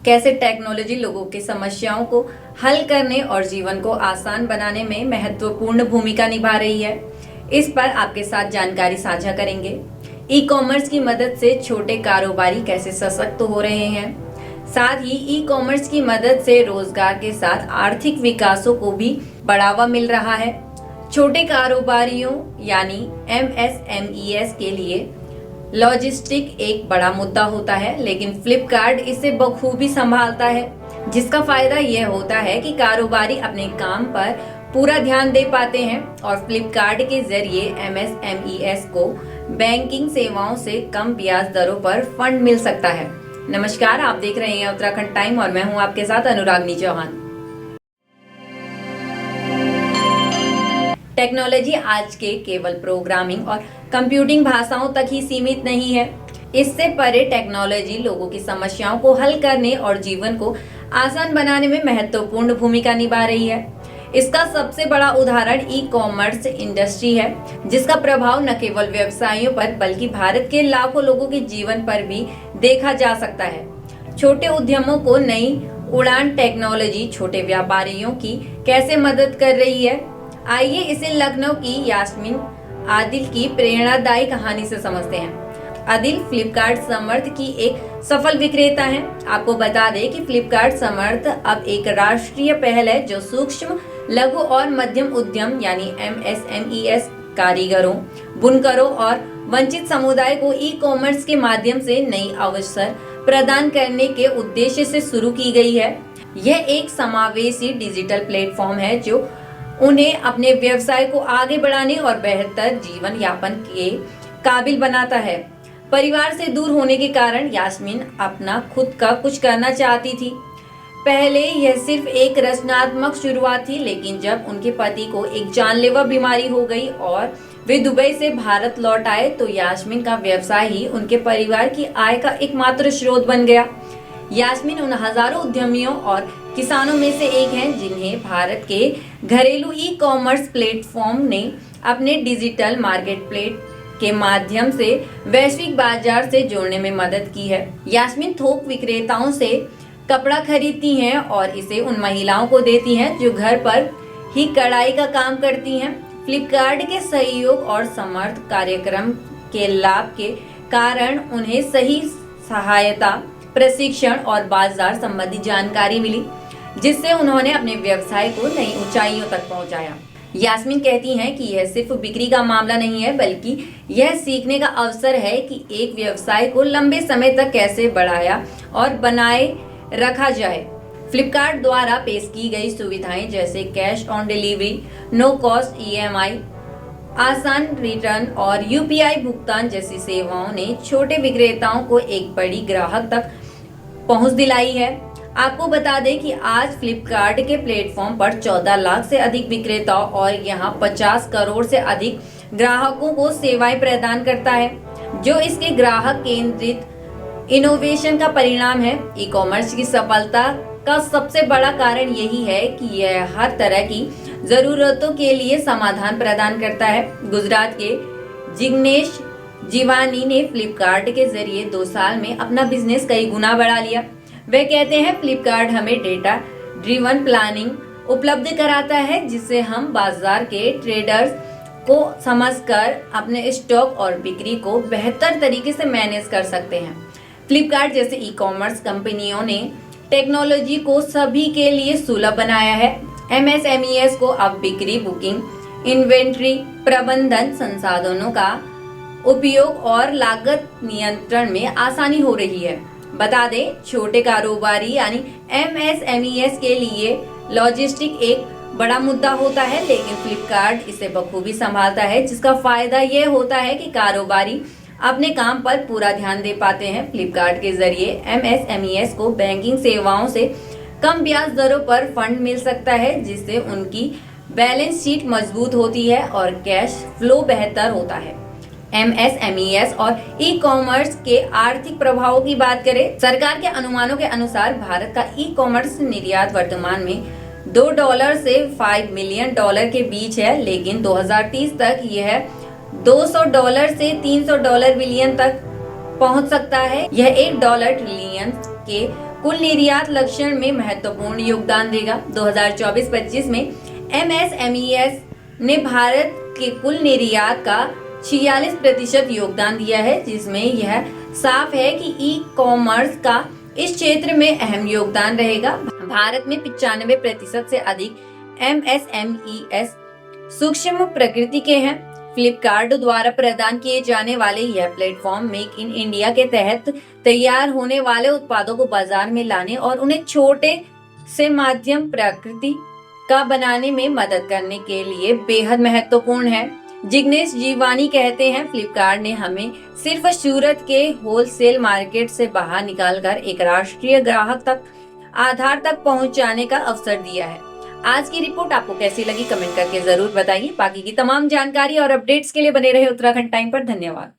कैसे टेक्नोलॉजी लोगों की समस्याओं को हल करने और जीवन को आसान बनाने में महत्वपूर्ण भूमिका निभा रही है। इस पर आपके साथ जानकारी साझा करेंगे। ई कॉमर्स की मदद से छोटे कारोबारी कैसे सशक्त हो रहे हैं, साथ ही ई कॉमर्स की मदद से रोजगार के साथ आर्थिक विकासों को भी बढ़ावा मिल रहा है। छोटे कारोबारियों यानी MSMEs के लिए लॉजिस्टिक एक बड़ा मुद्दा होता है, लेकिन फ्लिपकार्ट इसे बखूबी संभालता है, जिसका फायदा यह होता है कि कारोबारी अपने काम पर पूरा ध्यान दे पाते हैं और फ्लिपकार्ट के जरिए MSMEs को बैंकिंग सेवाओं से कम ब्याज दरों पर फंड मिल सकता है। नमस्कार, आप देख रहे हैं उत्तराखंड टाइम और मैं हूं आपके साथ अनुरागनी चौहान। टेक्नोलॉजी आज के केवल प्रोग्रामिंग और कंप्यूटिंग भाषाओं तक ही सीमित नहीं है। इससे परे टेक्नोलॉजी लोगों की समस्याओं को हल करने और जीवन को आसान बनाने में महत्वपूर्ण भूमिका निभा रही है। इसका सबसे बड़ा उदाहरण ई कॉमर्स इंडस्ट्री है, जिसका प्रभाव न केवल व्यवसायियों पर बल्कि भारत के लाखों लोगों के जीवन पर भी देखा जा सकता है। छोटे उद्यमों को नई उड़ान टेक्नोलॉजी छोटे व्यापारियों की कैसे मदद कर रही है, आइए इसे लखनऊ की यास्मीन आदिल की प्रेरणादायी कहानी से समझते हैं। आदिल फ्लिपकार्ट समर्थ की एक सफल विक्रेता हैं। आपको बता दें कि फ्लिपकार्ट समर्थ अब एक राष्ट्रीय पहल है जो सूक्ष्म, लघु और मध्यम उद्यम यानी MSMEs कारीगरों, बुनकरों और वंचित समुदाय को ई कॉमर्स के माध्यम से नई अवसर प्रदान करने के उद्देश्य से शुरू की गई है। यह एक समावेशी डिजिटल प्लेटफॉर्म है जो उन्हें अपने व्यवसाय को आगे बढ़ाने और बेहतर जीवन यापन के काबिल बनाता है। परिवार से दूर होने के कारण यास्मीन अपना खुद का कुछ करना चाहती थी। पहले यह सिर्फ एक रचनात्मक शुरुआत थी, लेकिन जब उनके पति को एक जानलेवा बीमारी हो गई और वे दुबई से भारत लौट आए तो यास्मीन का व्यवसाय ही उनके परिवार की आय का एकमात्र स्रोत बन गया। यास्मीन उन हजारों उद्यमियों और किसानों में से एक हैं जिन्हें भारत के घरेलू ई कॉमर्स प्लेटफॉर्म ने अपने डिजिटल मार्केट प्लेस के माध्यम से वैश्विक बाजार से जोड़ने में मदद की है। यास्मीन थोक विक्रेताओं से कपड़ा खरीदती हैं और इसे उन महिलाओं को देती हैं जो घर पर ही कढ़ाई का काम करती हैं। फ्लिपकार्ट के सहयोग और समर्थ कार्यक्रम के लाभ के कारण उन्हें सही सहायता, प्रशिक्षण और बाजार संबंधी जानकारी मिली, जिससे उन्होंने अपने व्यवसाय को नई ऊंचाइयों तक पहुंचाया। यास्मीन कहती हैं कि यह सिर्फ बिक्री का मामला नहीं है, बल्कि यह सीखने का अवसर है कि एक व्यवसाय को लंबे समय तक कैसे बढ़ाया और बनाए रखा जाए। फ्लिपकार्ट द्वारा पेश की गई सुविधाएं जैसे cash on delivery, no cost EMI, आसान रिटर्न और UPI भुगतान जैसी सेवाओं ने छोटे विक्रेताओं को एक बड़ी ग्राहक तक पहुंच दिलाई है। आपको बता दें कि आज फ्लिपकार्ट के प्लेटफॉर्म पर 14 लाख से अधिक विक्रेताओं और यहां 50 करोड़ से अधिक ग्राहकों को सेवाएं प्रदान करता है, जो इसके ग्राहक केंद्रित इनोवेशन का परिणाम है। ई कॉमर्स की सफलता का सबसे बड़ा कारण यही है कि यह हर तरह की जरूरतों के लिए समाधान प्रदान करता है। गुजरात के जिग्नेश जीवानी ने फ्लिपकार्ट के जरिए 2 साल में अपना बिजनेस कई गुना बढ़ा लिया। वे कहते हैं, फ्लिपकार्ट हमें डेटा ड्रिवन प्लानिंग उपलब्ध कराता है, जिससे हम बाजार के ट्रेडर्स को समझकर अपने स्टॉक और बिक्री को बेहतर तरीके से मैनेज कर सकते हैं। फ्लिपकार्ट जैसे ई कॉमर्स कंपनियों ने टेक्नोलॉजी को सभी के लिए सुलभ बनाया है। MSMEs को अब बिक्री, बुकिंग, इन्वेंट्री प्रबंधन, संसाधनों का उपयोग और लागत नियंत्रण में आसानी हो रही है। बता दें, छोटे कारोबारी यानी MSMEs के लिए लॉजिस्टिक एक बड़ा मुद्दा होता है, लेकिन फ्लिपकार्ट इसे बखूबी संभालता है, जिसका फायदा यह होता है कि कारोबारी अपने काम पर पूरा ध्यान दे पाते हैं। फ्लिपकार्ट के जरिए MSMEs को बैंकिंग सेवाओं से कम ब्याज दरों पर फंड मिल सकता है, जिससे उनकी बैलेंस शीट मजबूत होती है और कैश फ्लो बेहतर होता है। MSMEs और ई कॉमर्स के आर्थिक प्रभावों की बात करें, सरकार के अनुमानों के अनुसार भारत का ई कॉमर्स निर्यात वर्तमान में $2 से $5 मिलियन के बीच है, लेकिन 2030 तक यह $200 से $300 बिलियन तक पहुंच सकता है। यह $1 ट्रिलियन के कुल निर्यात लक्षण में महत्वपूर्ण योगदान देगा। 2024-25 में MSMES ने भारत के कुल निर्यात का 46% योगदान दिया है, जिसमें यह साफ है कि ई कॉमर्स का इस क्षेत्र में अहम योगदान रहेगा। भारत में 95% से अधिक MSMES सूक्ष्म प्रकृति के हैं। फ्लिपकार्ट द्वारा प्रदान किए जाने वाले यह प्लेटफॉर्म मेक इन इंडिया के तहत तैयार होने वाले उत्पादों को बाजार में लाने और उन्हें छोटे से मध्यम प्रकृति का बनाने में मदद करने के लिए बेहद महत्वपूर्ण है। जिग्नेश जीवानी कहते हैं, फ्लिपकार्ट ने हमें सिर्फ सूरत के होलसेल मार्केट से बाहर निकालकर एक राष्ट्रीय ग्राहक तक आधार तक पहुंचाने का अवसर दिया है। आज की रिपोर्ट आपको कैसी लगी कमेंट करके जरूर बताइए। बाकी की तमाम जानकारी और अपडेट्स के लिए बने रहे उत्तराखंड टाइम पर। धन्यवाद।